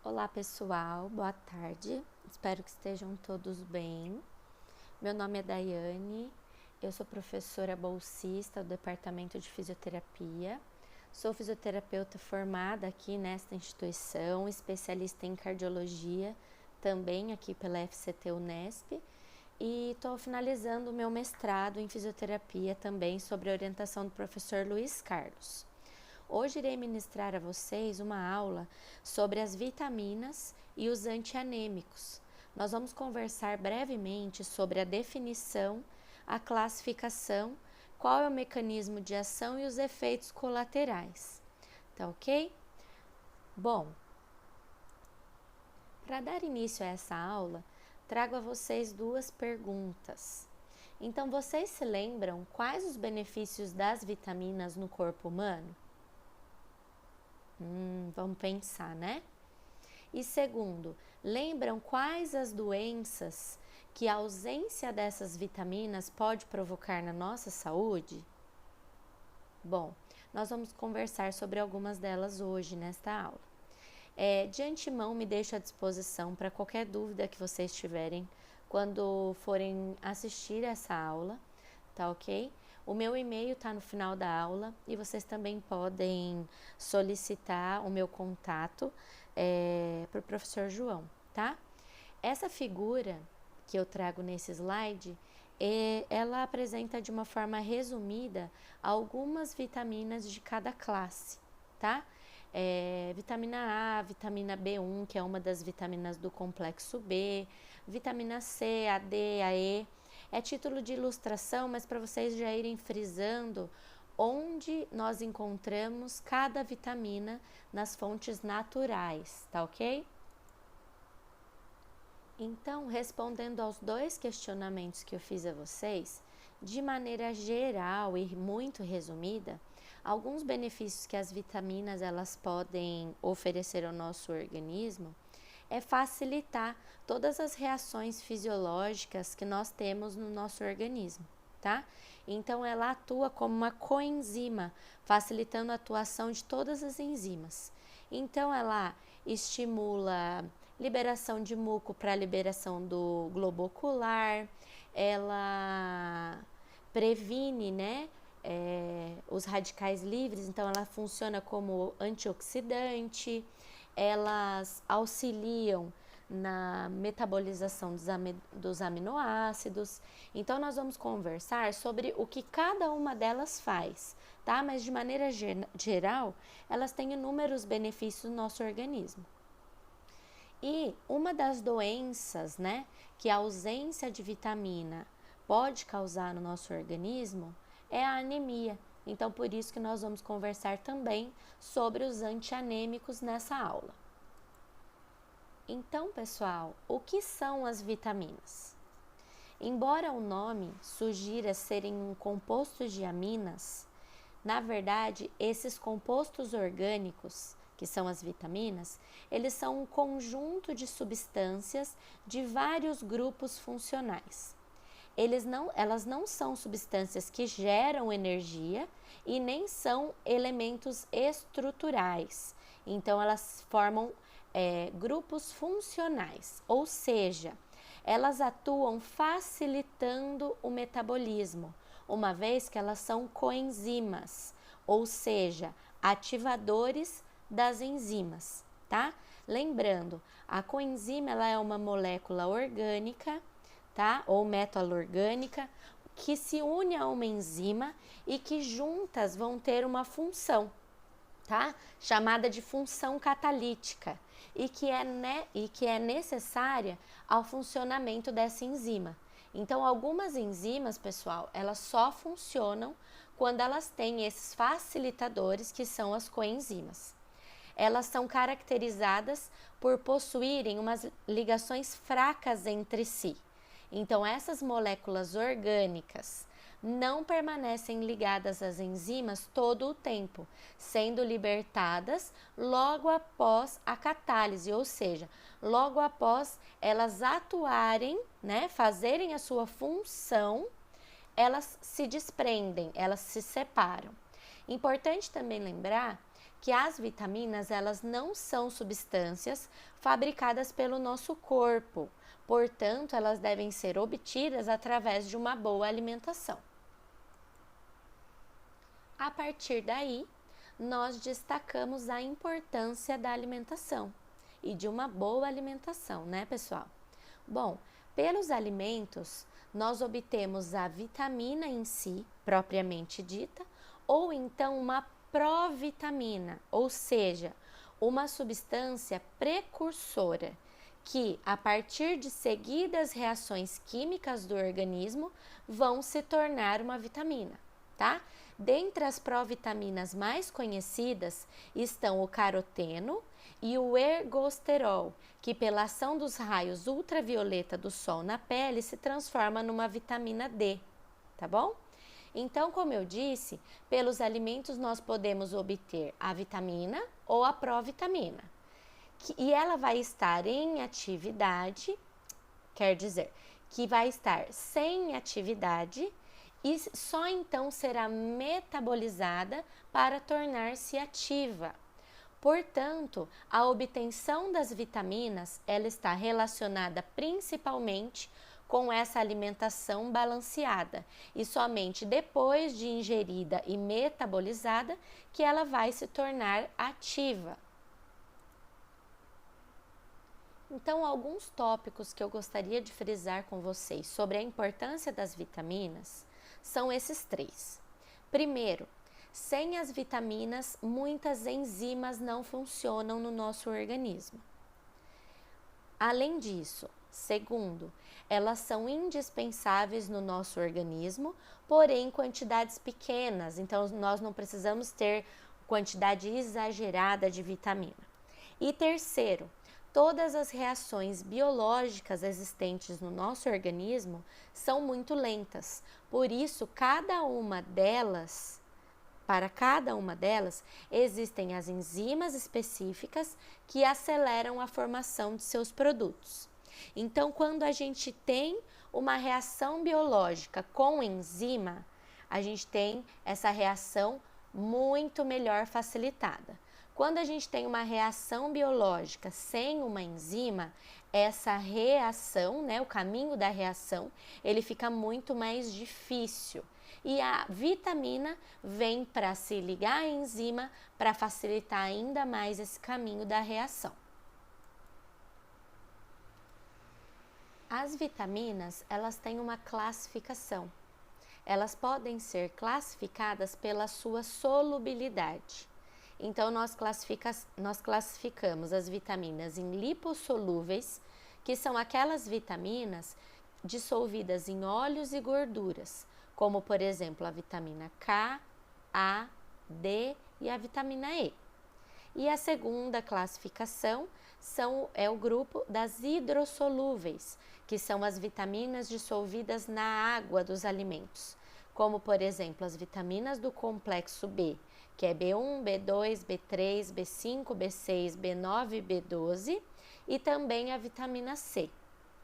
Olá pessoal, boa tarde, espero que estejam todos bem. Meu nome é Daiane, eu sou professora bolsista do Departamento de Fisioterapia, sou fisioterapeuta formada aqui nesta instituição, especialista em cardiologia, também aqui pela FCT Unesp, e estou finalizando o meu mestrado em fisioterapia também sobre a orientação do professor Luiz Carlos. Hoje irei ministrar a vocês uma aula sobre as vitaminas e os antianêmicos. Nós vamos conversar brevemente sobre a definição, a classificação, qual é o mecanismo de ação e os efeitos colaterais. Tá ok? Bom, para dar início a essa aula, trago a vocês duas perguntas. Então, vocês se lembram quais os benefícios das vitaminas no corpo humano? Vamos pensar, né? E segundo, lembram quais as doenças que a ausência dessas vitaminas pode provocar na nossa saúde? Bom, nós vamos conversar sobre algumas delas hoje nesta aula. De antemão, me deixo à disposição para qualquer dúvida que vocês tiverem quando forem assistir essa aula, tá ok? O meu e-mail está no final da aula e vocês também podem solicitar o meu contato para o professor João, tá? Essa figura que eu trago nesse slide, ela apresenta de uma forma resumida algumas vitaminas de cada classe, tá? Vitamina A, vitamina B1, que é uma das vitaminas do complexo B, vitamina C, a D, a E. É título de ilustração, mas para vocês já irem frisando onde nós encontramos cada vitamina nas fontes naturais, tá ok? Então, respondendo aos dois questionamentos que eu fiz a vocês, de maneira geral e muito resumida, alguns benefícios que as vitaminas elas podem oferecer ao nosso organismo é facilitar todas as reações fisiológicas que nós temos no nosso organismo, tá? Então, ela atua como uma coenzima, facilitando a atuação de todas as enzimas. Então, ela estimula liberação de muco para liberação do globo ocular, ela previne, né, os radicais livres, então ela funciona como antioxidante, elas auxiliam na metabolização dos aminoácidos. Então, nós vamos conversar sobre o que cada uma delas faz, tá? Mas de maneira geral, elas têm inúmeros benefícios no nosso organismo. E uma das doenças, né, que a ausência de vitamina pode causar no nosso organismo é a anemia. Então, por isso que nós vamos conversar também sobre os antianêmicos nessa aula. Então, pessoal, o que são as vitaminas? Embora o nome sugira serem compostos de aminas, na verdade, esses compostos orgânicos, que são as vitaminas, eles são um conjunto de substâncias de vários grupos funcionais. Elas não são substâncias que geram energia e nem são elementos estruturais. Então, elas formam grupos funcionais, ou seja, elas atuam facilitando o metabolismo, uma vez que elas são coenzimas, ou seja, ativadores das enzimas, tá? Lembrando, a coenzima ela é uma molécula orgânica, tá? Ou metalorgânica, que se une a uma enzima e que juntas vão ter uma função, tá? Chamada de função catalítica e que é necessária ao funcionamento dessa enzima. Então, algumas enzimas, pessoal, elas só funcionam quando elas têm esses facilitadores que são as coenzimas. Elas são caracterizadas por possuírem umas ligações fracas entre si. Então, essas moléculas orgânicas não permanecem ligadas às enzimas todo o tempo, sendo libertadas logo após a catálise, ou seja, logo após elas atuarem, né, fazerem a sua função, elas se desprendem, elas se separam. Importante também lembrar que as vitaminas, elas não são substâncias fabricadas pelo nosso corpo, portanto, elas devem ser obtidas através de uma boa alimentação. A partir daí, nós destacamos a importância da alimentação e de uma boa alimentação, né, pessoal? Bom, pelos alimentos, nós obtemos a vitamina em si, propriamente dita, ou então uma provitamina, ou seja, uma substância precursora que, a partir de seguidas reações químicas do organismo, vão se tornar uma vitamina, tá? Dentre as provitaminas mais conhecidas estão o caroteno e o ergosterol, que pela ação dos raios ultravioleta do sol na pele se transforma numa vitamina D, tá bom? Então, como eu disse, pelos alimentos nós podemos obter a vitamina ou a provitamina. E ela vai estar em atividade, quer dizer, que vai estar sem atividade e só então será metabolizada para tornar-se ativa. Portanto, a obtenção das vitaminas, ela está relacionada principalmente com essa alimentação balanceada e somente depois de ingerida e metabolizada que ela vai se tornar ativa. Então, alguns tópicos que eu gostaria de frisar com vocês sobre a importância das vitaminas são esses 3. Primeiro, sem as vitaminas, muitas enzimas não funcionam no nosso organismo. Além disso, segundo, elas são indispensáveis no nosso organismo, porém em quantidades pequenas, então nós não precisamos ter quantidade exagerada de vitamina. E terceiro, todas as reações biológicas existentes no nosso organismo são muito lentas, por isso para cada uma delas, existem as enzimas específicas que aceleram a formação de seus produtos. Então, quando a gente tem uma reação biológica com enzima, a gente tem essa reação muito melhor facilitada. Quando a gente tem uma reação biológica sem uma enzima, essa reação, né, o caminho da reação, ele fica muito mais difícil. E a vitamina vem para se ligar à enzima para facilitar ainda mais esse caminho da reação. As vitaminas, elas têm uma classificação. Elas podem ser classificadas pela sua solubilidade. Então, nós classificamos as vitaminas em lipossolúveis, que são aquelas vitaminas dissolvidas em óleos e gorduras, como, por exemplo, a vitamina K, A, D e a vitamina E. E a segunda classificação é o grupo das hidrossolúveis, que são as vitaminas dissolvidas na água dos alimentos, como, por exemplo, as vitaminas do complexo B, que é B1, B2, B3, B5, B6, B9 e B12, e também a vitamina C,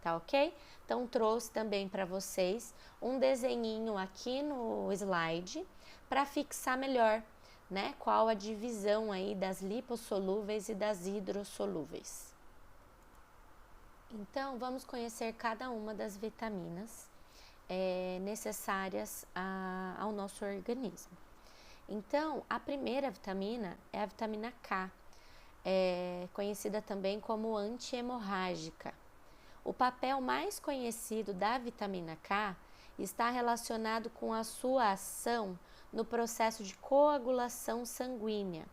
tá ok? Então, trouxe também para vocês um desenhinho aqui no slide para fixar melhor, né, qual a divisão aí das lipossolúveis e das hidrossolúveis. Então, vamos conhecer cada uma das vitaminas necessárias ao nosso organismo. Então, a primeira vitamina é a vitamina K, conhecida também como anti-hemorrágica. O papel mais conhecido da vitamina K está relacionado com a sua ação no processo de coagulação sanguínea.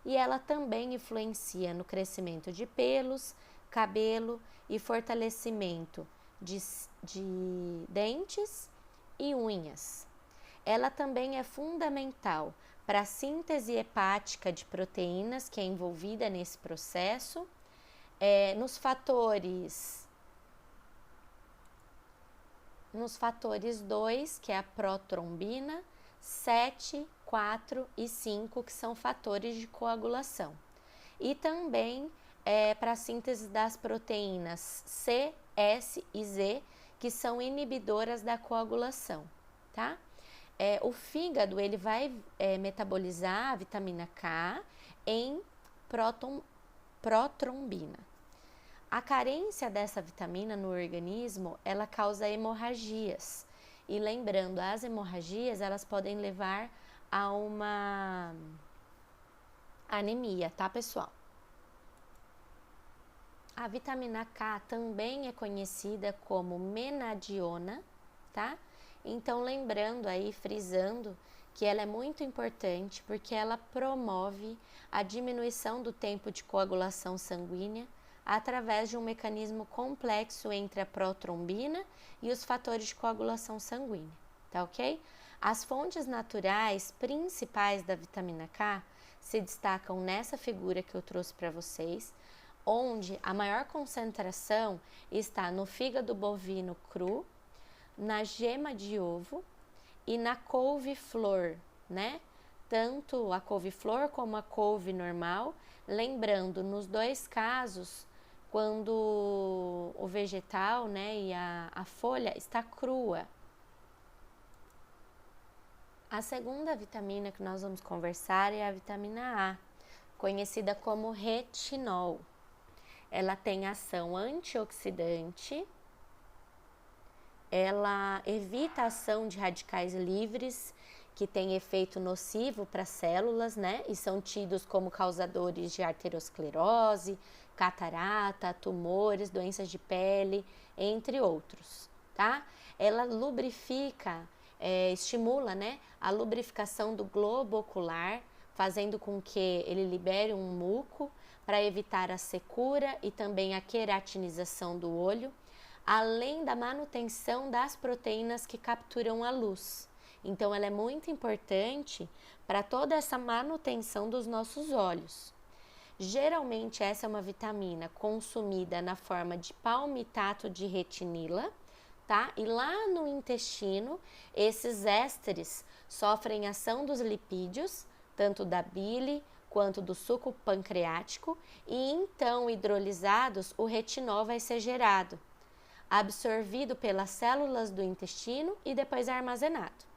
E ela também influencia no crescimento de pelos, cabelo e fortalecimento de dentes e unhas. Ela também é fundamental para a síntese hepática de proteínas, que é envolvida nesse processo, nos fatores 2, que é a protrombina, 7, 4 e 5, que são fatores de coagulação. E também para a síntese das proteínas C, S e Z, que são inibidoras da coagulação, tá? O fígado, ele vai metabolizar a vitamina K, em protrombina. A carência dessa vitamina no organismo, ela causa hemorragias. E lembrando, as hemorragias, elas podem levar a uma anemia, tá, pessoal? A vitamina K também é conhecida como menadiona, tá? Então, lembrando aí, frisando, que ela é muito importante porque ela promove a diminuição do tempo de coagulação sanguínea através de um mecanismo complexo entre a protrombina e os fatores de coagulação sanguínea, tá ok? As fontes naturais principais da vitamina K se destacam nessa figura que eu trouxe para vocês, onde a maior concentração está no fígado bovino cru, na gema de ovo e na couve-flor, né? Tanto a couve-flor como a couve normal, lembrando, nos dois casos, quando o vegetal, né, e a folha está crua. A segunda vitamina que nós vamos conversar é a vitamina A, conhecida como retinol. Ela tem ação antioxidante, ela evita a ação de radicais livres, que tem efeito nocivo para as células, né? E são tidos como causadores de arteriosclerose, catarata, tumores, doenças de pele, entre outros, tá? Ela lubrifica, estimula, né, a lubrificação do globo ocular, fazendo com que ele libere um muco para evitar a secura e também a queratinização do olho, além da manutenção das proteínas que capturam a luz. Então, ela é muito importante para toda essa manutenção dos nossos olhos. Geralmente, essa é uma vitamina consumida na forma de palmitato de retinila, tá? E lá no intestino, esses ésteres sofrem ação dos lipídios, tanto da bile quanto do suco pancreático, e então, hidrolisados, o retinol vai ser gerado, absorvido pelas células do intestino e depois armazenado.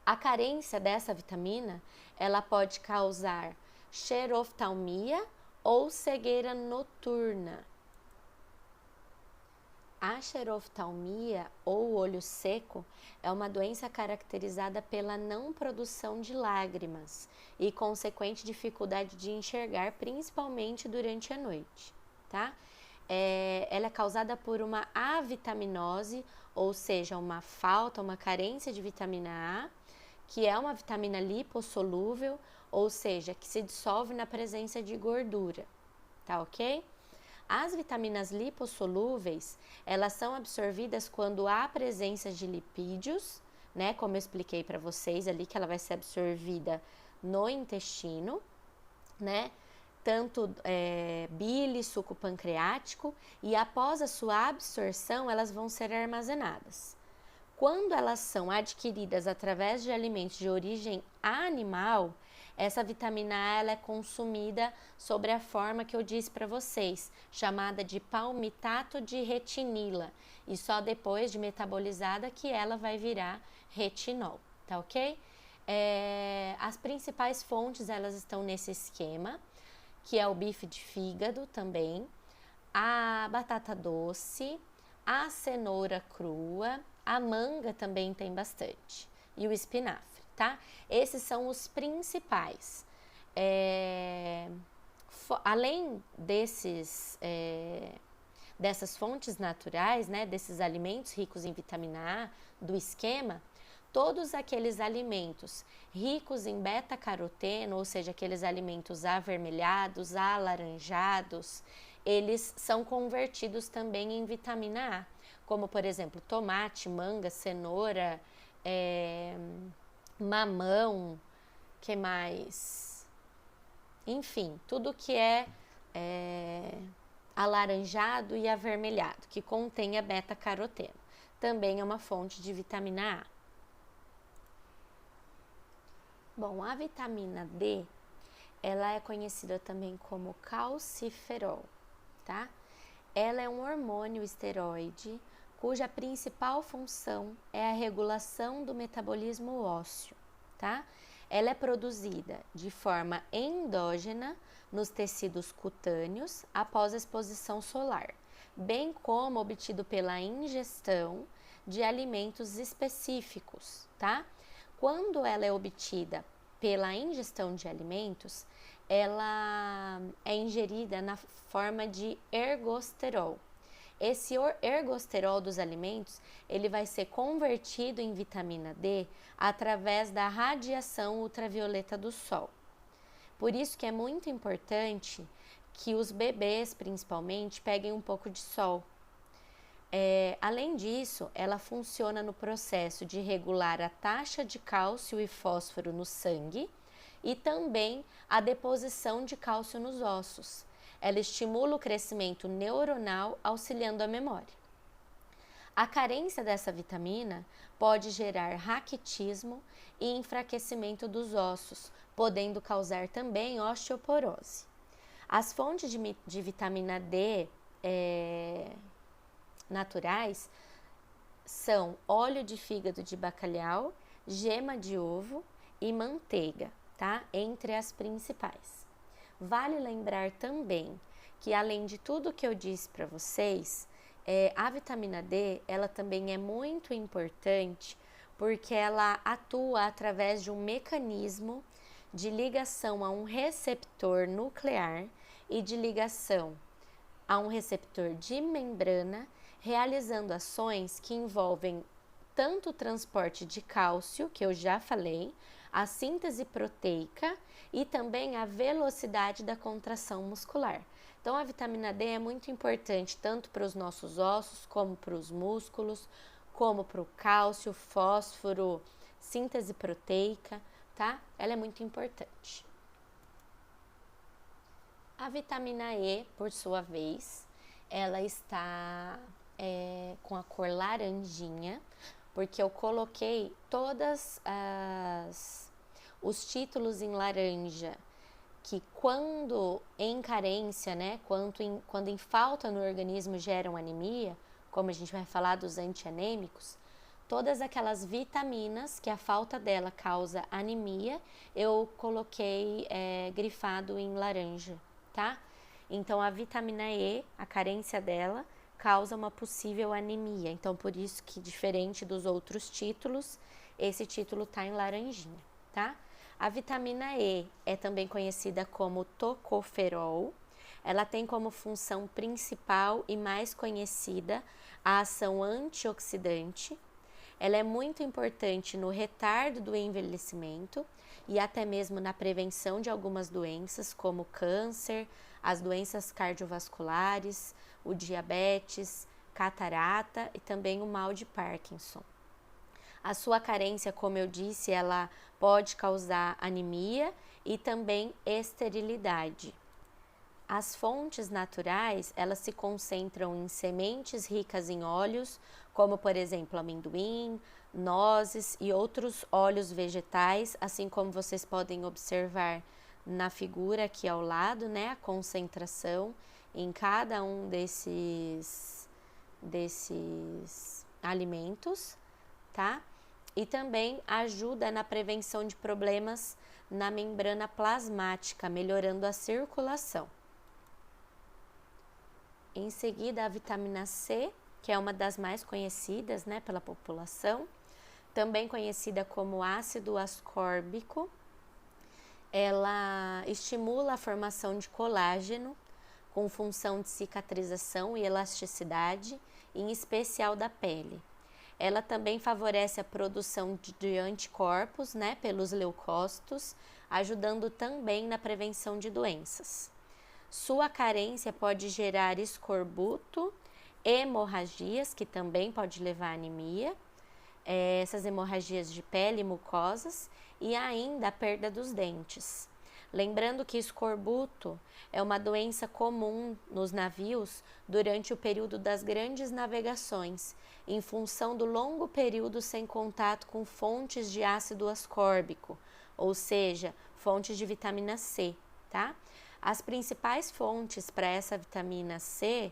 A carência dessa vitamina, ela pode causar xeroftalmia ou cegueira noturna. A xeroftalmia ou olho seco é uma doença caracterizada pela não produção de lágrimas e consequente dificuldade de enxergar, principalmente durante a noite, tá? Ela é causada por uma avitaminose, ou seja, uma falta, uma carência de vitamina A, que é uma vitamina lipossolúvel, ou seja, que se dissolve na presença de gordura, tá ok? As vitaminas lipossolúveis, elas são absorvidas quando há presença de lipídios, né? Como eu expliquei para vocês ali, que ela vai ser absorvida no intestino, né? Tanto bile, suco pancreático, e após a sua absorção, elas vão ser armazenadas. Quando elas são adquiridas através de alimentos de origem animal, essa vitamina A ela é consumida sobre a forma que eu disse para vocês, chamada de palmitato de retinila, e só depois de metabolizada que ela vai virar retinol, tá ok? As principais fontes elas estão nesse esquema, que é o bife de fígado também, a batata doce, a cenoura crua, a manga também tem bastante, e o espinafre, tá? Esses são os principais. Além dessas fontes naturais, né, desses alimentos ricos em vitamina A, do esquema, todos aqueles alimentos ricos em beta-caroteno, ou seja, aqueles alimentos avermelhados, alaranjados, eles são convertidos também em vitamina A, como por exemplo tomate, manga, cenoura, mamão, que mais? Enfim, tudo que é alaranjado e avermelhado, que contenha beta-caroteno, também é uma fonte de vitamina A. Bom, a vitamina D, ela é conhecida também como calciferol, tá? Ela é um hormônio esteroide cuja principal função é a regulação do metabolismo ósseo, tá? Ela é produzida de forma endógena nos tecidos cutâneos após a exposição solar, bem como obtido pela ingestão de alimentos específicos, tá? Quando ela é obtida pela ingestão de alimentos, ela é ingerida na forma de ergosterol. Esse ergosterol dos alimentos, ele vai ser convertido em vitamina D através da radiação ultravioleta do sol. Por isso que é muito importante que os bebês, principalmente, peguem um pouco de sol. Além disso, ela funciona no processo de regular a taxa de cálcio e fósforo no sangue e também a deposição de cálcio nos ossos. Ela estimula o crescimento neuronal, auxiliando a memória. A carência dessa vitamina pode gerar raquitismo e enfraquecimento dos ossos, podendo causar também osteoporose. As fontes de vitamina D naturais são óleo de fígado de bacalhau, gema de ovo e manteiga, tá? Entre as principais. Vale lembrar também que, além de tudo que eu disse para vocês, a vitamina D, ela também é muito importante porque ela atua através de um mecanismo de ligação a um receptor nuclear e de ligação a um receptor de membrana, realizando ações que envolvem tanto o transporte de cálcio, que eu já falei, a síntese proteica e também a velocidade da contração muscular. Então, a vitamina D é muito importante tanto para os nossos ossos, como para os músculos, como para o cálcio, fósforo, síntese proteica, tá? Ela é muito importante. A vitamina E, por sua vez, ela está com a cor laranjinha, porque eu coloquei todas os títulos em laranja, que quando em carência, né, quando em falta no organismo geram anemia, como a gente vai falar dos antianêmicos, todas aquelas vitaminas que a falta dela causa anemia, eu coloquei grifado em laranja, tá? Então, a vitamina E, a carência dela, causa uma possível anemia. Então, por isso que, diferente dos outros títulos, esse título tá em laranjinha, tá? A vitamina E é também conhecida como tocoferol. Ela tem como função principal e mais conhecida a ação antioxidante. Ela é muito importante no retardo do envelhecimento e até mesmo na prevenção de algumas doenças, como câncer, as doenças cardiovasculares, o diabetes, catarata e também o mal de Parkinson. A sua carência, como eu disse, ela pode causar anemia e também esterilidade. As fontes naturais, elas se concentram em sementes ricas em óleos, como por exemplo amendoim, nozes e outros óleos vegetais, assim como vocês podem observar na figura aqui ao lado, né, a concentração em cada um desses alimentos, tá? E também ajuda na prevenção de problemas na membrana plasmática, melhorando a circulação. Em seguida, a vitamina C, que é uma das mais conhecidas, né, pela população, também conhecida como ácido ascórbico. Ela estimula a formação de colágeno, com função de cicatrização e elasticidade, em especial da pele. Ela também favorece a produção de anticorpos, né, pelos leucócitos, ajudando também na prevenção de doenças. Sua carência pode gerar escorbuto, hemorragias, que também pode levar a anemia, essas hemorragias de pele e mucosas, e ainda a perda dos dentes. Lembrando que escorbuto é uma doença comum nos navios durante o período das grandes navegações, em função do longo período sem contato com fontes de ácido ascórbico, ou seja, fontes de vitamina C, tá? As principais fontes para essa vitamina C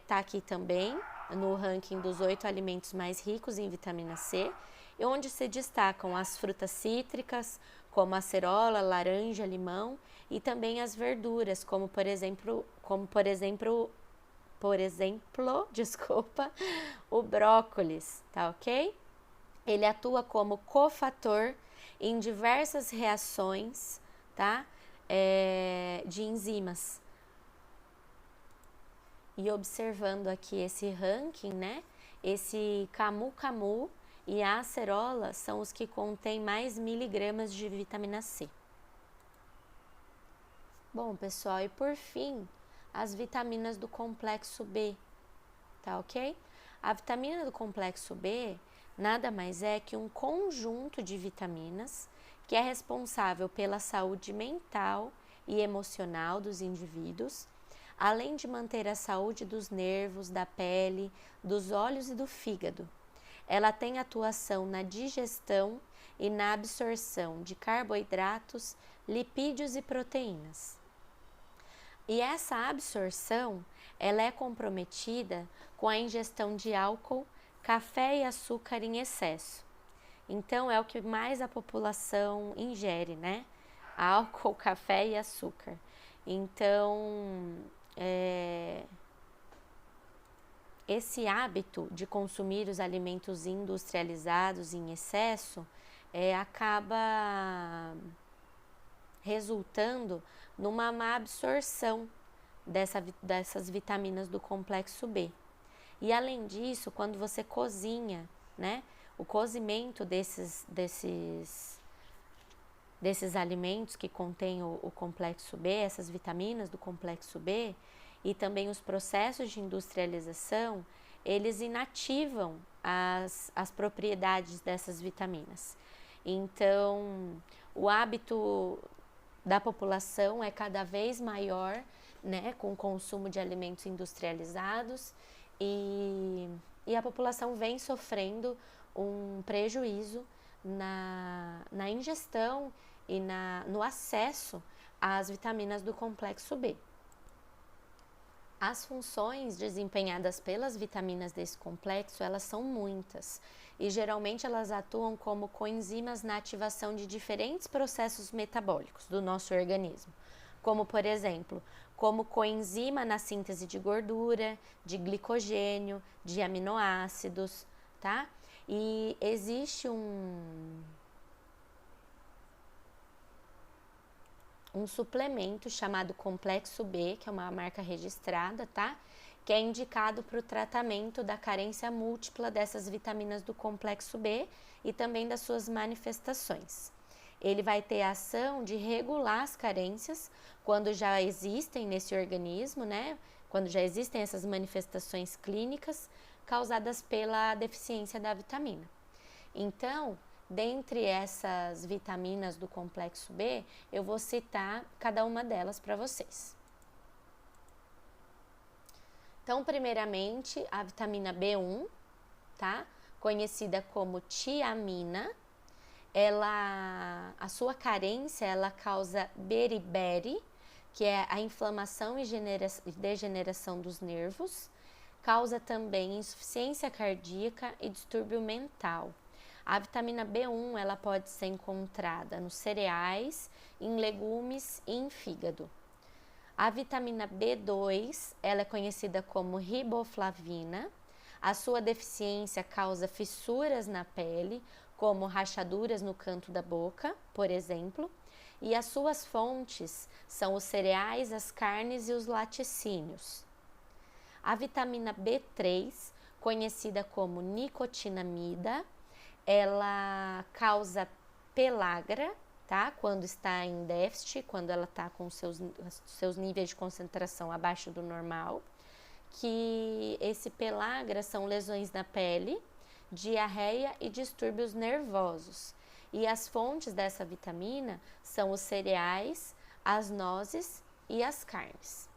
tá aqui também no ranking dos 8 alimentos mais ricos em vitamina C, e onde se destacam as frutas cítricas, como acerola, laranja, limão, e também as verduras, como por exemplo, desculpa, o brócolis, tá ok? Ele atua como cofator em diversas reações, tá? De enzimas. E observando aqui esse ranking, né? Esse camu-camu e a acerola são os que contêm mais miligramas de vitamina C. Bom, pessoal, e por fim, as vitaminas do complexo B, tá ok? A vitamina do complexo B nada mais é que um conjunto de vitaminas que é responsável pela saúde mental e emocional dos indivíduos, além de manter a saúde dos nervos, da pele, dos olhos e do fígado. Ela tem atuação na digestão e na absorção de carboidratos, lipídios e proteínas. E essa absorção, ela é comprometida com a ingestão de álcool, café e açúcar em excesso. Então, é o que mais a população ingere, né? Álcool, café e açúcar. Então, esse hábito de consumir os alimentos industrializados em excesso acaba resultando numa má absorção dessas vitaminas do complexo B. E além disso, quando você cozinha, né, o cozimento desses alimentos que contêm o complexo B, essas vitaminas do complexo B, e também os processos de industrialização, eles inativam as propriedades dessas vitaminas. Então, o hábito da população é cada vez maior, né, com o consumo de alimentos industrializados, e a população vem sofrendo um prejuízo na ingestão e no acesso às vitaminas do complexo B. As funções desempenhadas pelas vitaminas desse complexo, elas são muitas, e geralmente elas atuam como coenzimas na ativação de diferentes processos metabólicos do nosso organismo, como por exemplo, como coenzima na síntese de gordura, de glicogênio, de aminoácidos, tá? E existe um suplemento chamado Complexo B, que é uma marca registrada, tá? Que é indicado para o tratamento da carência múltipla dessas vitaminas do complexo B e também das suas manifestações. Ele vai ter a ação de regular as carências quando já existem nesse organismo, né? Quando já existem essas manifestações clínicas causadas pela deficiência da vitamina. Então, dentre essas vitaminas do complexo B, eu vou citar cada uma delas para vocês. Então, primeiramente, a vitamina B1, tá? Conhecida como tiamina, a sua carência, ela causa beriberi, que é a inflamação e degeneração dos nervos, causa também insuficiência cardíaca e distúrbio mental. A vitamina B1, ela pode ser encontrada nos cereais, em legumes e em fígado. A vitamina B2, ela é conhecida como riboflavina. A sua deficiência causa fissuras na pele, como rachaduras no canto da boca, por exemplo. E as suas fontes são os cereais, as carnes e os laticínios. A vitamina B3, conhecida como nicotinamida, ela causa pellagra, tá? Quando está em déficit, quando ela está com seus níveis de concentração abaixo do normal, que esse pellagra são lesões na pele, diarreia e distúrbios nervosos. E as fontes dessa vitamina são os cereais, as nozes e as carnes.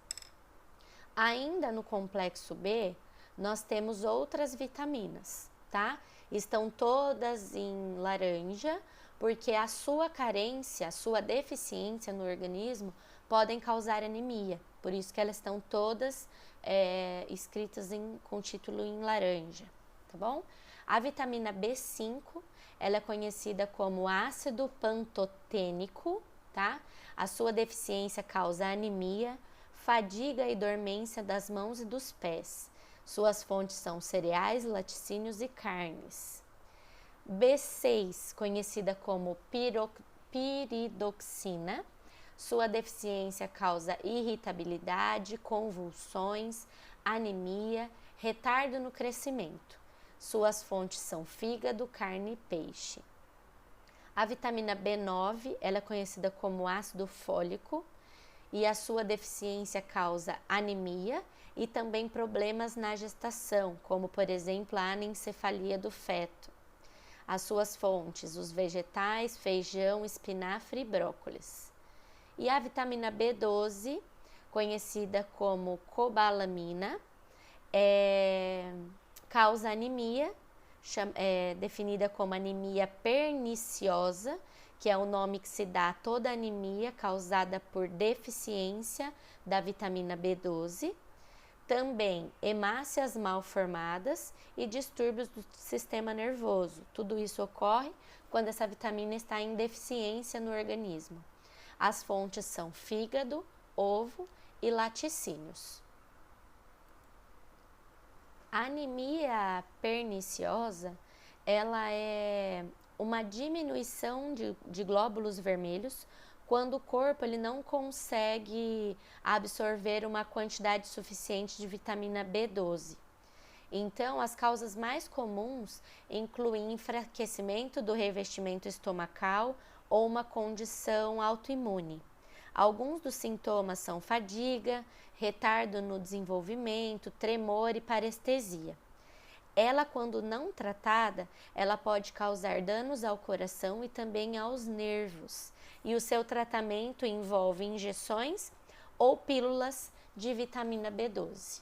Ainda no complexo B, nós temos outras vitaminas, tá? Estão todas em laranja, porque a sua carência, a sua deficiência no organismo podem causar anemia. Por isso que elas estão todas escritas com título em laranja, tá bom? A vitamina B5, ela é conhecida como ácido pantotênico, tá? A sua deficiência causa anemia, fadiga e dormência das mãos e dos pés. Suas fontes são cereais, laticínios e carnes. B6, conhecida como piridoxina, sua deficiência causa irritabilidade, convulsões, anemia, retardo no crescimento. Suas fontes são fígado, carne e peixe. A vitamina B9, ela é conhecida como ácido fólico e a sua deficiência causa anemia e também problemas na gestação, como por exemplo a anencefalia do feto. As suas fontes, os vegetais, feijão, espinafre e brócolis. E a vitamina B12, conhecida como cobalamina, causa anemia, definida como anemia perniciosa, que é o nome que se dá a toda anemia causada por deficiência da vitamina B12. Também hemácias mal formadas e distúrbios do sistema nervoso. Tudo isso ocorre quando essa vitamina está em deficiência no organismo. As fontes são fígado, ovo e laticínios. A anemia perniciosa, ela é uma diminuição de glóbulos vermelhos quando o corpo ele não consegue absorver uma quantidade suficiente de vitamina B12. Então, as causas mais comuns incluem enfraquecimento do revestimento estomacal ou uma condição autoimune. Alguns dos sintomas são fadiga, retardo no desenvolvimento, tremor e parestesia. Ela, quando não tratada, ela pode causar danos ao coração e também aos nervos. E o seu tratamento envolve injeções ou pílulas de vitamina B12.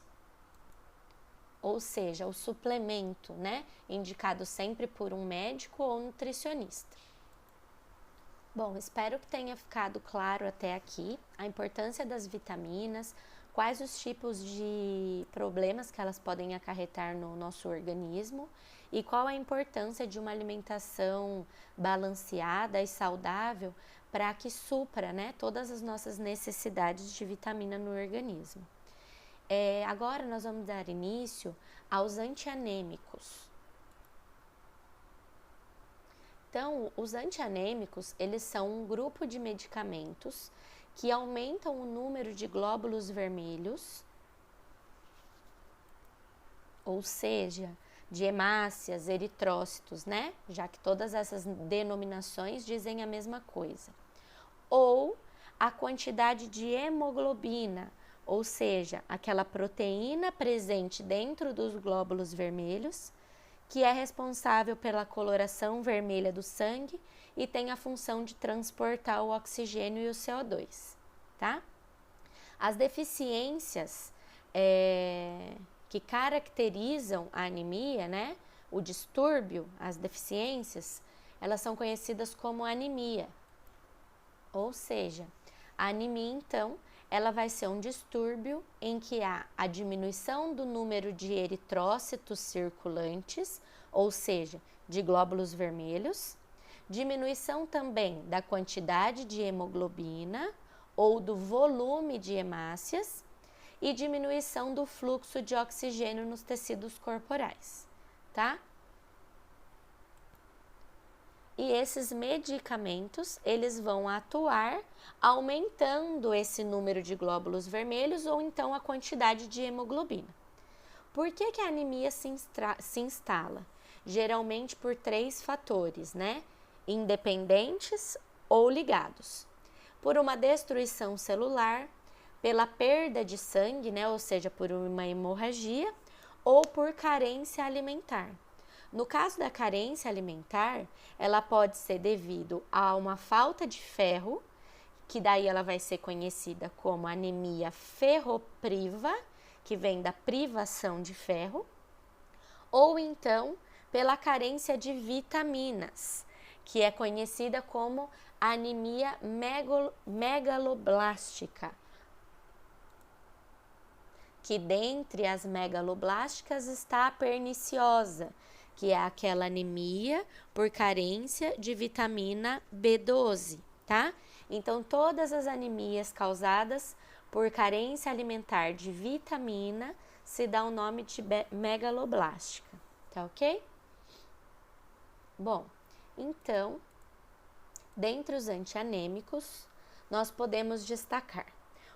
Ou seja, o suplemento, né? Indicado sempre por um médico ou nutricionista. Bom, espero que tenha ficado claro até aqui a importância das vitaminas, quais os tipos de problemas que elas podem acarretar no nosso organismo e qual a importância de uma alimentação balanceada e saudável para que supra, né, todas as nossas necessidades de vitamina no organismo. Agora nós vamos dar início aos antianêmicos. Então, os antianêmicos, eles são um grupo de medicamentos que aumentam o número de glóbulos vermelhos, ou seja, de hemácias, eritrócitos, né? Já que todas essas denominações dizem a mesma coisa. Ou a quantidade de hemoglobina, ou seja, aquela proteína presente dentro dos glóbulos vermelhos, que é responsável pela coloração vermelha do sangue e tem a função de transportar o oxigênio e o CO2, tá? As deficiências que caracterizam a anemia, né? O distúrbio, as deficiências, elas são conhecidas como anemia. Ou seja, a anemia, então, ela vai ser um distúrbio em que há a diminuição do número de eritrócitos circulantes, ou seja, de glóbulos vermelhos, diminuição também da quantidade de hemoglobina ou do volume de hemácias e diminuição do fluxo de oxigênio nos tecidos corporais, tá? E esses medicamentos, eles vão atuar aumentando esse número de glóbulos vermelhos ou então a quantidade de hemoglobina. Por que a anemia se instala? Geralmente por 3 fatores, né? Independentes ou ligados. Por uma destruição celular, pela perda de sangue, né? Ou seja, por uma hemorragia ou por carência alimentar. No caso da carência alimentar, ela pode ser devido a uma falta de ferro, que daí ela vai ser conhecida como anemia ferropriva, que vem da privação de ferro, ou então pela carência de vitaminas, que é conhecida como anemia megaloblástica, que dentre as megaloblásticas está a perniciosa, que é aquela anemia por carência de vitamina B12, tá? Então, todas as anemias causadas por carência alimentar de vitamina se dá o nome de megaloblástica, tá ok? Bom, então, dentre os antianêmicos, nós podemos destacar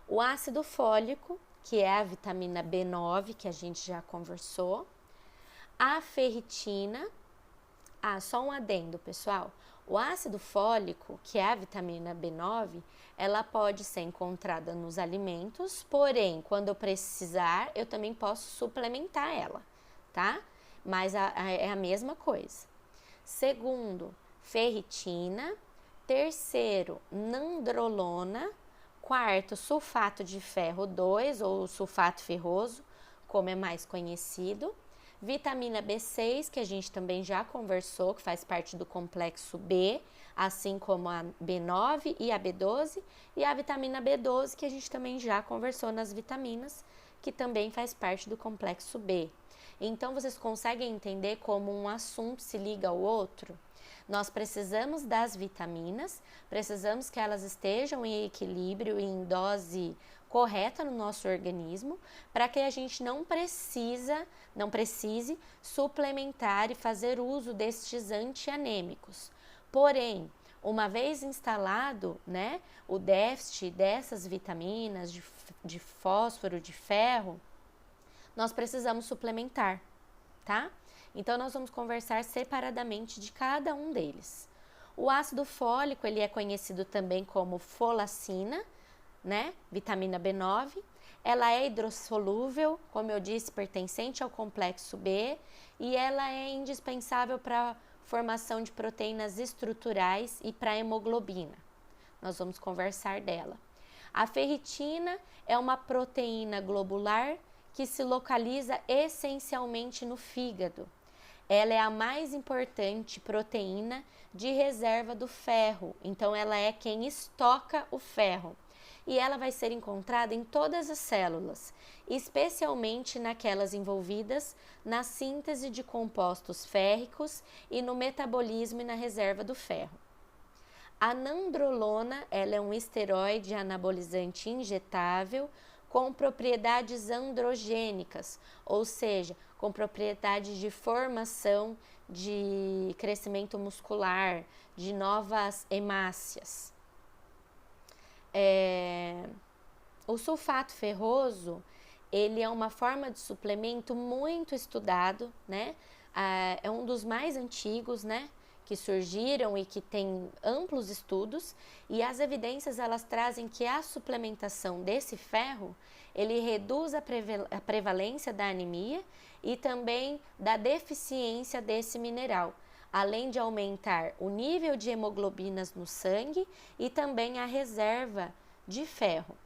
o ácido fólico, que é a vitamina B9, que a gente já conversou, a ferritina. Só um adendo, pessoal. O ácido fólico, que é a vitamina B9, ela pode ser encontrada nos alimentos, porém, quando eu precisar, eu também posso suplementar ela, tá? Mas é a mesma coisa. Segundo, ferritina. Terceiro, nandrolona. Quarto, sulfato de ferro 2 ou sulfato ferroso, como é mais conhecido. Vitamina B6, que a gente também já conversou, que faz parte do complexo B, assim como a B9 e a B12. E a vitamina B12, que a gente também já conversou nas vitaminas, que também faz parte do complexo B. Então, vocês conseguem entender como um assunto se liga ao outro? Nós precisamos das vitaminas, precisamos que elas estejam em equilíbrio e em dose correta no nosso organismo, para que a gente não precise suplementar e fazer uso destes antianêmicos. Porém, uma vez instalado, né, o déficit dessas vitaminas, de fósforo, de ferro, nós precisamos suplementar, tá? Então, nós vamos conversar separadamente de cada um deles. O ácido fólico, ele é conhecido também como folacina, né? Vitamina B9. Ela é hidrossolúvel, como eu disse, pertencente ao complexo B, e ela é indispensável para a formação de proteínas estruturais e para a hemoglobina. Nós vamos conversar dela. A ferritina é uma proteína globular que se localiza essencialmente no fígado. Ela é a mais importante proteína de reserva do ferro, então ela é quem estoca o ferro. E ela vai ser encontrada em todas as células, especialmente naquelas envolvidas na síntese de compostos férricos e no metabolismo e na reserva do ferro. A nandrolona, ela é um esteroide anabolizante injetável com propriedades androgênicas, ou seja, com propriedades de formação de crescimento muscular, de novas hemácias. O sulfato ferroso, ele é uma forma de suplemento muito estudado, né? É um dos mais antigos, né? Que surgiram e que tem amplos estudos, e as evidências elas trazem que a suplementação desse ferro, ele reduz a prevalência da anemia e também da deficiência desse mineral, além de aumentar o nível de hemoglobinas no sangue e também a reserva de ferro.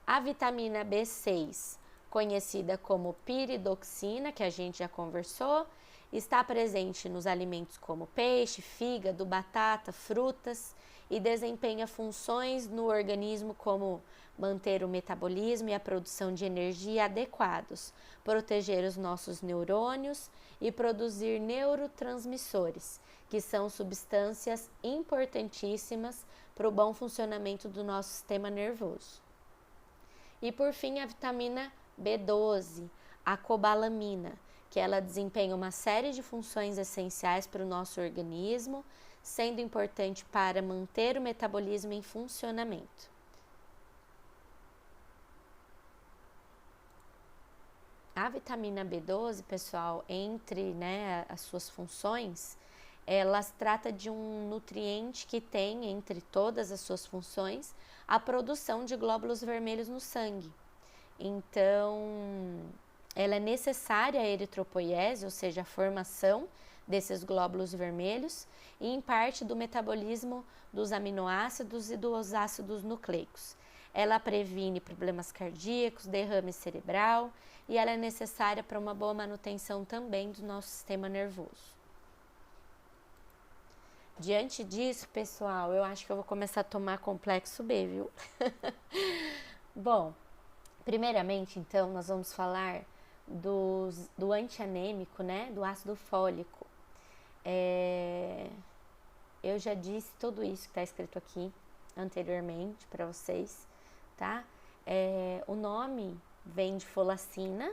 A vitamina B6, conhecida como piridoxina, que a gente já conversou, está presente nos alimentos como peixe, fígado, batata, frutas e desempenha funções no organismo como manter o metabolismo e a produção de energia adequados, proteger os nossos neurônios e produzir neurotransmissores, que são substâncias importantíssimas para o bom funcionamento do nosso sistema nervoso. E por fim, a vitamina B12, a cobalamina, que ela desempenha uma série de funções essenciais para o nosso organismo, sendo importante para manter o metabolismo em funcionamento. A vitamina B12, pessoal, entre as suas funções, ela trata de um nutriente que tem, entre todas as suas funções, a produção de glóbulos vermelhos no sangue. Então, ela é necessária à eritropoiese, ou seja, a formação desses glóbulos vermelhos, e em parte do metabolismo dos aminoácidos e dos ácidos nucleicos. Ela previne problemas cardíacos, derrame cerebral, e ela é necessária para uma boa manutenção também do nosso sistema nervoso. Diante disso, pessoal, eu acho que eu vou começar a tomar complexo B, viu? Bom, Primeiramente, então, nós vamos falar do antianêmico, né? Do ácido fólico. Eu já disse tudo isso que está escrito aqui anteriormente para vocês, tá? O nome vem de folacina,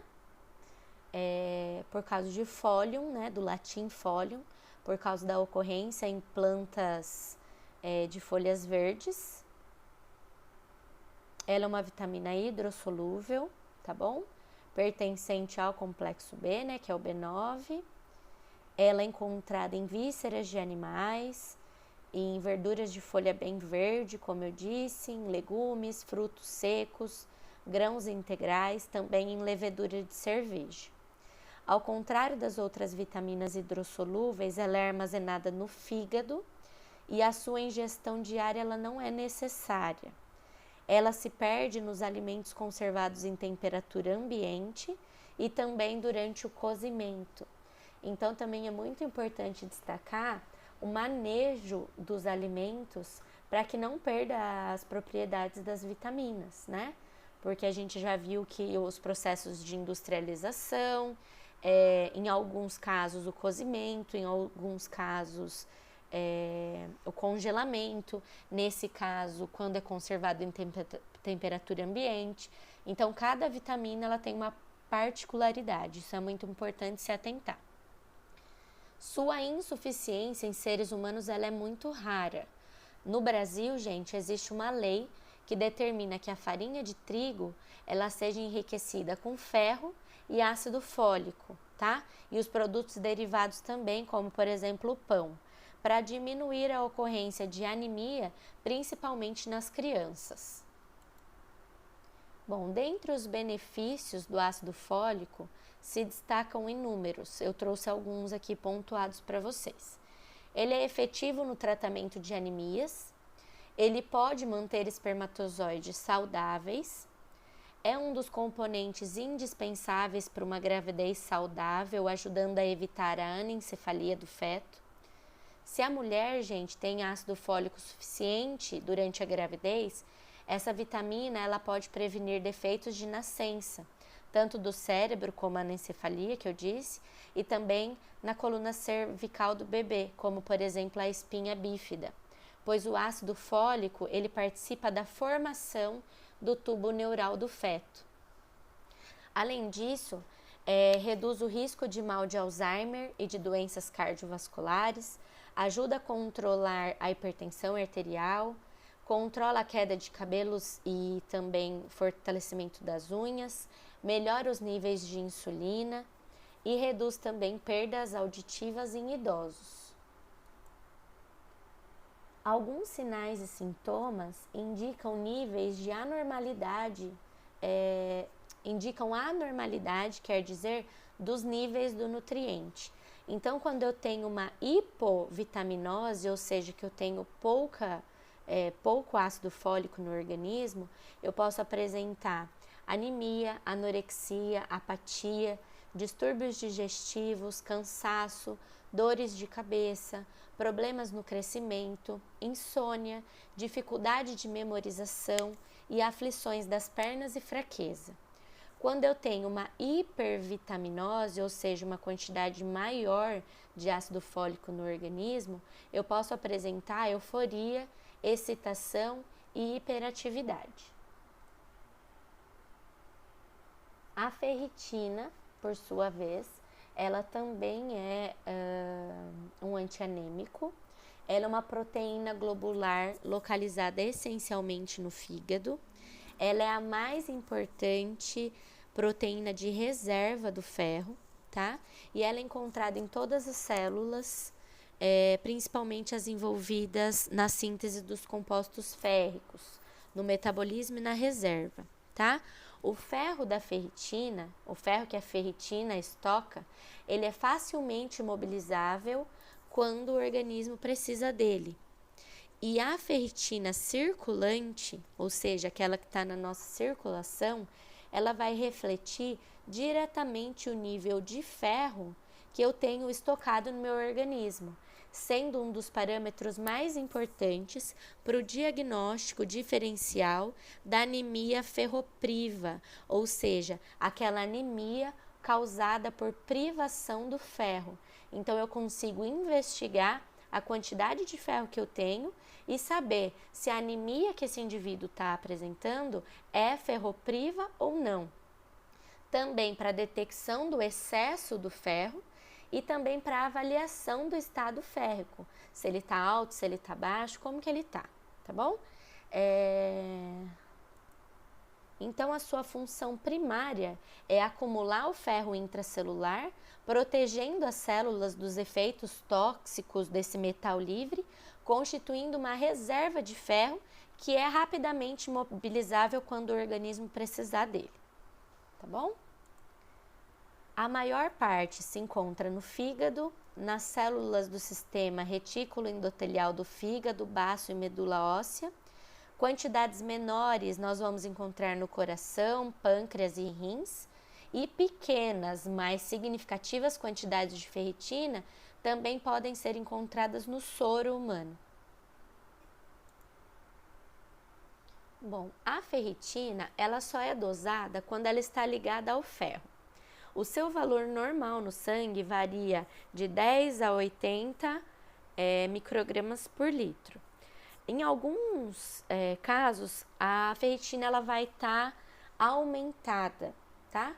por causa de folium, né? Do latim folium, por causa da ocorrência em plantas de folhas verdes. Ela é uma vitamina hidrossolúvel, tá bom? Pertencente ao complexo B, né, que é o B9. Ela é encontrada em vísceras de animais, em verduras de folha bem verde, como eu disse, em legumes, frutos secos, grãos integrais, também em levedura de cerveja. Ao contrário das outras vitaminas hidrossolúveis, ela é armazenada no fígado e a sua ingestão diária ela não é necessária. Ela se perde nos alimentos conservados em temperatura ambiente e também durante o cozimento. Então, também é muito importante destacar o manejo dos alimentos para que não perda as propriedades das vitaminas, né? Porque a gente já viu que os processos de industrialização, em alguns casos o cozimento, em alguns casos o congelamento, nesse caso, quando é conservado em temperatura ambiente. Então, cada vitamina ela tem uma particularidade, isso é muito importante se atentar. Sua insuficiência em seres humanos ela é muito rara. No Brasil, gente, existe uma lei que determina que a farinha de trigo ela seja enriquecida com ferro e ácido fólico, tá? E os produtos derivados também, como por exemplo o pão, para diminuir a ocorrência de anemia, principalmente nas crianças. Bom, dentre os benefícios do ácido fólico, se destacam inúmeros. Eu trouxe alguns aqui pontuados para vocês. Ele é efetivo no tratamento de anemias, ele pode manter espermatozoides saudáveis, é um dos componentes indispensáveis para uma gravidez saudável, ajudando a evitar a anencefalia do feto. Se a mulher, gente, tem ácido fólico suficiente durante a gravidez, essa vitamina ela pode prevenir defeitos de nascença, tanto do cérebro, como a anencefalia, que eu disse, e também na coluna cervical do bebê, como, por exemplo, a espinha bífida, pois o ácido fólico, ele participa da formação do tubo neural do feto. Além disso, reduz o risco de mal de Alzheimer e de doenças cardiovasculares, ajuda a controlar a hipertensão arterial, controla a queda de cabelos e também fortalecimento das unhas, melhora os níveis de insulina e reduz também perdas auditivas em idosos. Alguns sinais e sintomas indicam níveis de anormalidade, quer dizer, dos níveis do nutriente. Então, quando eu tenho uma hipovitaminose, ou seja, que eu tenho pouco ácido fólico no organismo, eu posso apresentar anemia, anorexia, apatia, distúrbios digestivos, cansaço, dores de cabeça, problemas no crescimento, insônia, dificuldade de memorização e aflições das pernas e fraqueza. Quando eu tenho uma hipervitaminose, ou seja, uma quantidade maior de ácido fólico no organismo, eu posso apresentar euforia, excitação e hiperatividade. A ferritina, por sua vez, ela também é um antianêmico. Ela é uma proteína globular localizada essencialmente no fígado. Ela é a mais importante proteína de reserva do ferro, tá? E ela é encontrada em todas as células, principalmente as envolvidas na síntese dos compostos férricos, no metabolismo e na reserva, tá? O ferro da ferritina, o ferro que a ferritina estoca, ele é facilmente mobilizável quando o organismo precisa dele. E a ferritina circulante, ou seja, aquela que está na nossa circulação, ela vai refletir diretamente o nível de ferro que eu tenho estocado no meu organismo. sendo um dos parâmetros mais importantes para o diagnóstico diferencial da anemia ferropriva, ou seja, aquela anemia causada por privação do ferro. Então, eu consigo investigar a quantidade de ferro que eu tenho e saber se a anemia que esse indivíduo está apresentando é ferropriva ou não. Também para a detecção do excesso do ferro e também para a avaliação do estado férrico, se ele está alto, se ele está baixo, como que ele está, tá bom? Então, a sua função primária é acumular o ferro intracelular, protegendo as células dos efeitos tóxicos desse metal livre, constituindo uma reserva de ferro que é rapidamente mobilizável quando o organismo precisar dele, tá bom? A maior parte se encontra no fígado, nas células do sistema retículo endotelial do fígado, baço e medula óssea. Quantidades menores nós vamos encontrar no coração, pâncreas e rins. E pequenas, mais significativas quantidades de ferritina também podem ser encontradas no soro humano. Bom, a ferritina, ela só é dosada quando ela está ligada ao ferro. O seu valor normal no sangue varia de 10 a 80 microgramas por litro. Em alguns casos, a ferritina ela vai estar aumentada, tá?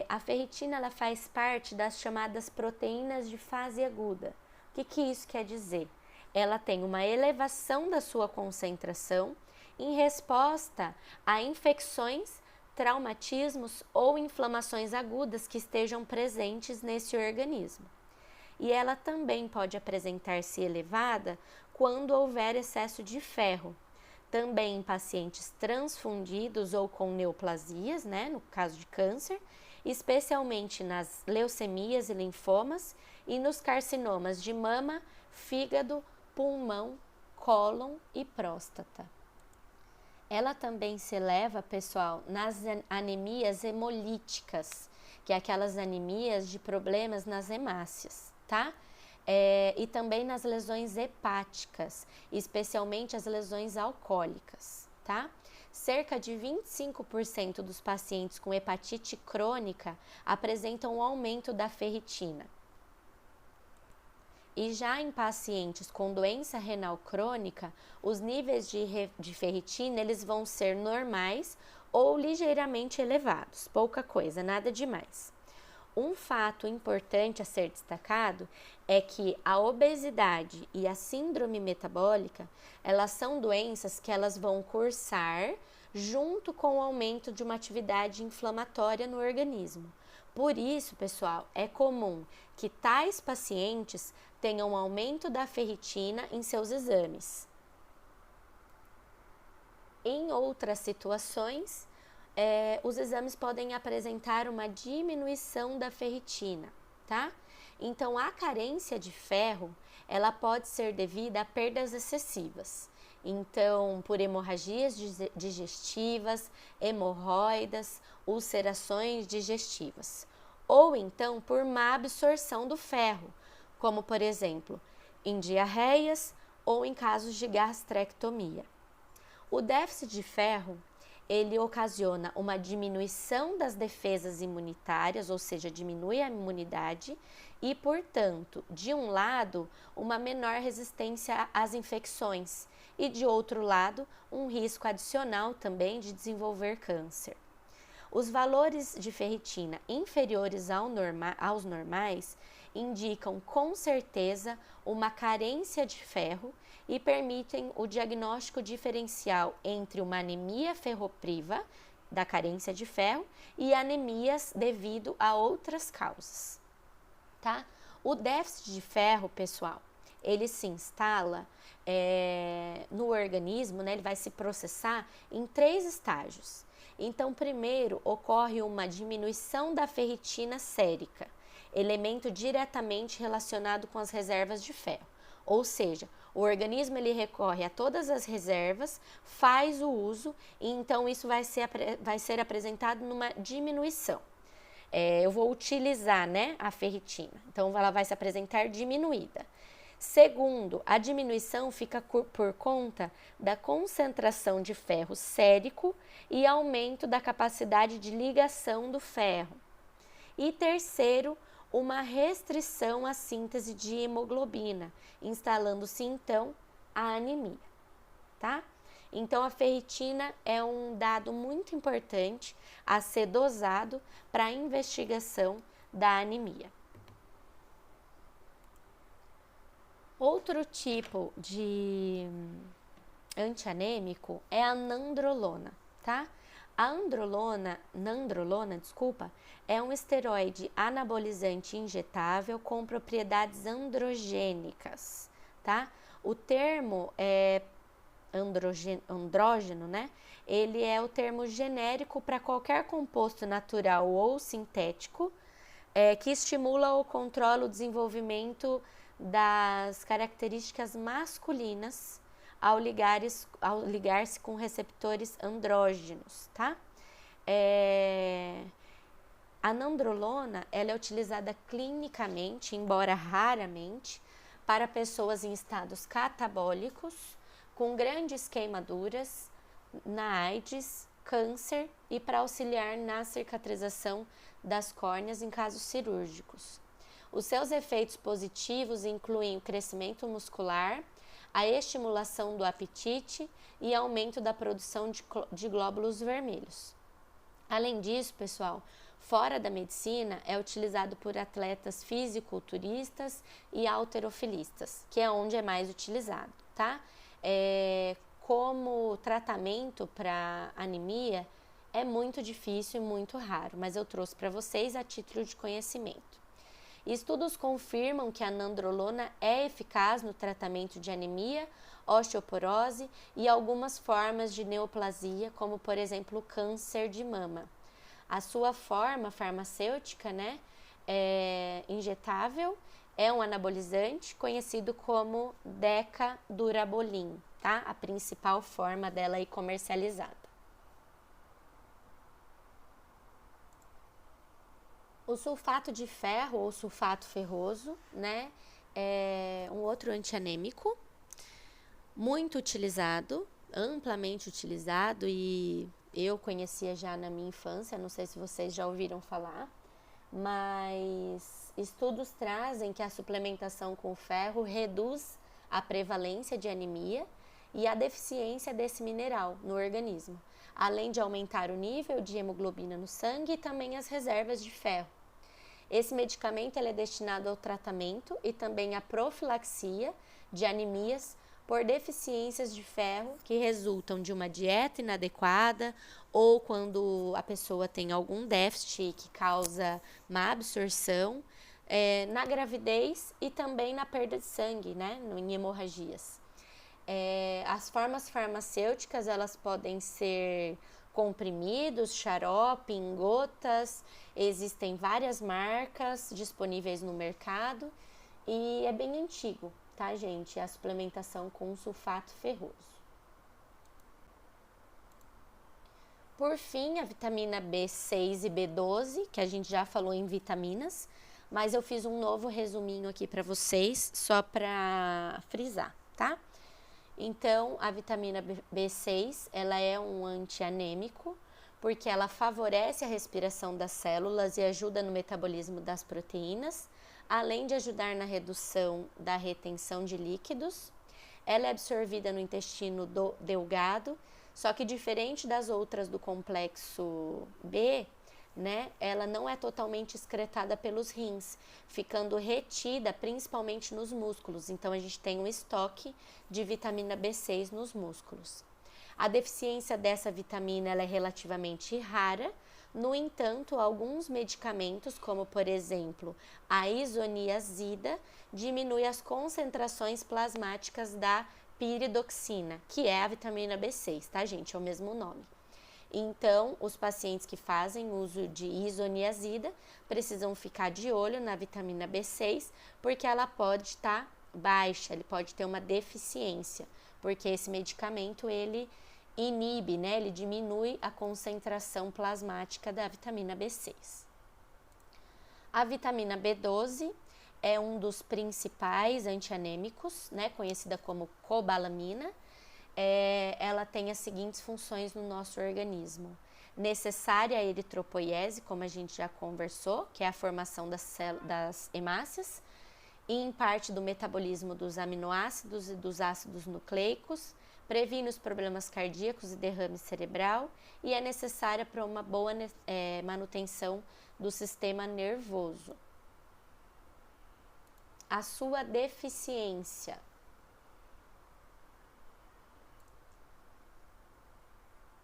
A ferritina ela faz parte das chamadas proteínas de fase aguda. O que isso quer dizer? Ela tem uma elevação da sua concentração em resposta a infecções, traumatismos ou inflamações agudas que estejam presentes nesse organismo. E ela também pode apresentar-se elevada quando houver excesso de ferro, também em pacientes transfundidos ou com neoplasias, né, no caso de câncer, especialmente nas leucemias e linfomas e nos carcinomas de mama, fígado, pulmão, cólon e próstata. Ela também se eleva, pessoal, nas anemias hemolíticas, que é aquelas anemias de problemas nas hemácias, tá? E também nas lesões hepáticas, especialmente as lesões alcoólicas, tá? Cerca de 25% dos pacientes com hepatite crônica apresentam um aumento da ferritina. E já em pacientes com doença renal crônica, os níveis de ferritina eles vão ser normais ou ligeiramente elevados, pouca coisa, nada demais. Um fato importante a ser destacado é que a obesidade e a síndrome metabólica, elas são doenças que elas vão cursar junto com o aumento de uma atividade inflamatória no organismo. Por isso, pessoal, é comum que tais pacientes tenham um aumento da ferritina em seus exames. Em outras situações, os exames podem apresentar uma diminuição da ferritina, tá? Então, a carência de ferro, ela pode ser devida a perdas excessivas. Então, por hemorragias digestivas, hemorroidas, ulcerações digestivas. Ou então, por má absorção do ferro, como, por exemplo, em diarreias ou em casos de gastrectomia. O déficit de ferro, ele ocasiona uma diminuição das defesas imunitárias, ou seja, diminui a imunidade e, portanto, de um lado, uma menor resistência às infecções e, de outro lado, um risco adicional também de desenvolver câncer. Os valores de ferritina inferiores aos normais indicam com certeza uma carência de ferro e permitem o diagnóstico diferencial entre uma anemia ferropriva, da carência de ferro, e anemias devido a outras causas, tá? O déficit de ferro, pessoal, ele se instala no organismo, né? Ele vai se processar em 3 estágios. Então, primeiro, ocorre uma diminuição da ferritina sérica, elemento diretamente relacionado com as reservas de ferro. Ou seja, o organismo ele recorre a todas as reservas, faz o uso e então isso vai ser apresentado numa diminuição. Eu vou utilizar, né, a ferritina, então ela vai se apresentar diminuída. Segundo, a diminuição fica por conta da concentração de ferro sérico e aumento da capacidade de ligação do ferro. E terceiro, uma restrição à síntese de hemoglobina, instalando-se então a anemia, tá? Então a ferritina é um dado muito importante a ser dosado para a investigação da anemia. Outro tipo de antianêmico é a nandrolona, tá? A nandrolona, é um esteroide anabolizante injetável com propriedades androgênicas, tá? O termo andrógeno, né? Ele é o termo genérico para qualquer composto natural ou sintético que estimula ou controla o desenvolvimento das características masculinas ao ligar-se com receptores andrógenos, tá? A nandrolona, ela é utilizada clinicamente, embora raramente, para pessoas em estados catabólicos, com grandes queimaduras, na AIDS, câncer e para auxiliar na cicatrização das córneas em casos cirúrgicos. Os seus efeitos positivos incluem o crescimento muscular, a estimulação do apetite e aumento da produção de glóbulos vermelhos. Além disso, pessoal, fora da medicina é utilizado por atletas fisiculturistas e halterofilistas, que é onde é mais utilizado, tá? Como tratamento para anemia é muito difícil e muito raro, mas eu trouxe para vocês a título de conhecimento. Estudos confirmam que a nandrolona é eficaz no tratamento de anemia, osteoporose e algumas formas de neoplasia, como por exemplo o câncer de mama. A sua forma farmacêutica, né, injetável, é um anabolizante conhecido como decadurabolin, tá? A principal forma dela aí comercializada. O sulfato de ferro ou sulfato ferroso, né, é um outro antianêmico muito utilizado, amplamente utilizado, e eu conhecia já na minha infância, não sei se vocês já ouviram falar, mas estudos trazem que a suplementação com ferro reduz a prevalência de anemia e a deficiência desse mineral no organismo, além de aumentar o nível de hemoglobina no sangue e também as reservas de ferro. Esse medicamento ele é destinado ao tratamento e também à profilaxia de anemias por deficiências de ferro que resultam de uma dieta inadequada ou quando a pessoa tem algum déficit que causa má absorção, na gravidez e também na perda de sangue, né, em hemorragias. As formas farmacêuticas, elas podem ser comprimidos, xarope, em gotas, existem várias marcas disponíveis no mercado e é bem antigo, tá, gente? A suplementação com sulfato ferroso. Por fim, a vitamina B6 e B12, que a gente já falou em vitaminas, mas eu fiz um novo resuminho aqui para vocês, só para frisar, tá? Então, a vitamina B6, ela é um antianêmico, porque ela favorece a respiração das células e ajuda no metabolismo das proteínas, além de ajudar na redução da retenção de líquidos. Ela é absorvida no intestino delgado, só que diferente das outras do complexo B, né, ela não é totalmente excretada pelos rins, ficando retida principalmente nos músculos. Então, a gente tem um estoque de vitamina B6 nos músculos. A deficiência dessa vitamina ela é relativamente rara, no entanto, alguns medicamentos, como por exemplo a isoniazida, diminui as concentrações plasmáticas da piridoxina, que é a vitamina B6, tá, gente? É o mesmo nome. Então, os pacientes que fazem uso de isoniazida precisam ficar de olho na vitamina B6, porque ela pode estar baixa, ele pode ter uma deficiência, porque esse medicamento ele inibe, né? Ele diminui a concentração plasmática da vitamina B6. A vitamina B12 é um dos principais antianêmicos, né, conhecida como cobalamina. Ela tem as seguintes funções no nosso organismo. Necessária a eritropoiese, como a gente já conversou, que é a formação das hemácias, e em parte do metabolismo dos aminoácidos e dos ácidos nucleicos, previne os problemas cardíacos e derrame cerebral e é necessária para uma boa manutenção do sistema nervoso. A sua deficiência.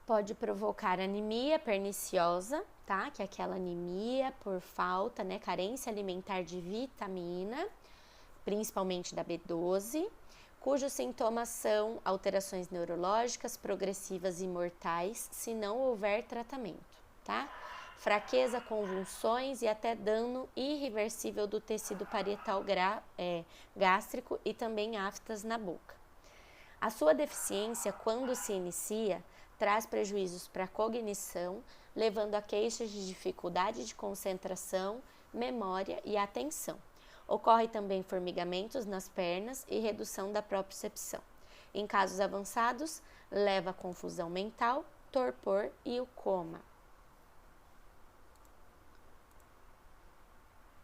Pode provocar anemia perniciosa, tá? Que é aquela anemia por falta, né? Carência alimentar de vitamina, principalmente da B12, cujos sintomas são alterações neurológicas progressivas e mortais se não houver tratamento, tá? Fraqueza, convulsões e até dano irreversível do tecido parietal gástrico e também aftas na boca. A sua deficiência, quando se inicia, traz prejuízos para a cognição, levando a queixas de dificuldade de concentração, memória e atenção. Ocorre também formigamentos nas pernas e redução da propriocepção. Em casos avançados, leva a confusão mental, torpor e o coma.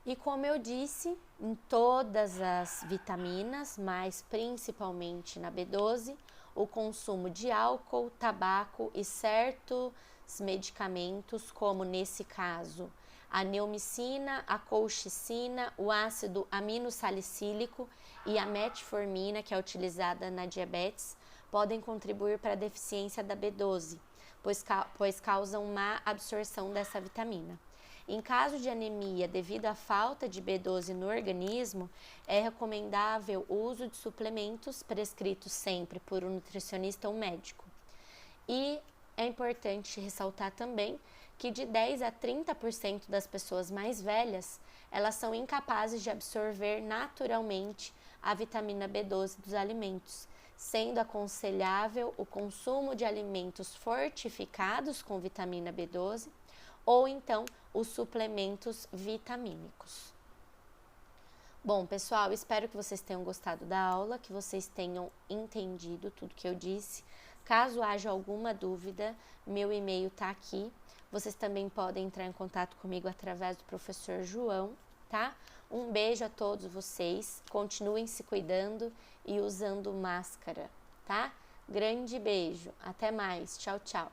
E como eu disse, em todas as vitaminas, mas principalmente na B12, o consumo de álcool, tabaco e certos medicamentos, como nesse caso a neomicina, a colchicina, o ácido aminosalicílico e a metformina, que é utilizada na diabetes, podem contribuir para a deficiência da B12, pois causam má absorção dessa vitamina. Em caso de anemia devido à falta de B12 no organismo, é recomendável o uso de suplementos prescritos sempre por um nutricionista ou médico. E é importante ressaltar também que de 10 a 30% das pessoas mais velhas, elas são incapazes de absorver naturalmente a vitamina B12 dos alimentos, sendo aconselhável o consumo de alimentos fortificados com vitamina B12 ou então os suplementos vitamínicos. Bom, pessoal, espero que vocês tenham gostado da aula, que vocês tenham entendido tudo que eu disse. Caso haja alguma dúvida, meu e-mail está aqui. Vocês também podem entrar em contato comigo através do professor João, tá? Um beijo a todos vocês, continuem se cuidando e usando máscara, tá? Grande beijo, até mais, tchau, tchau.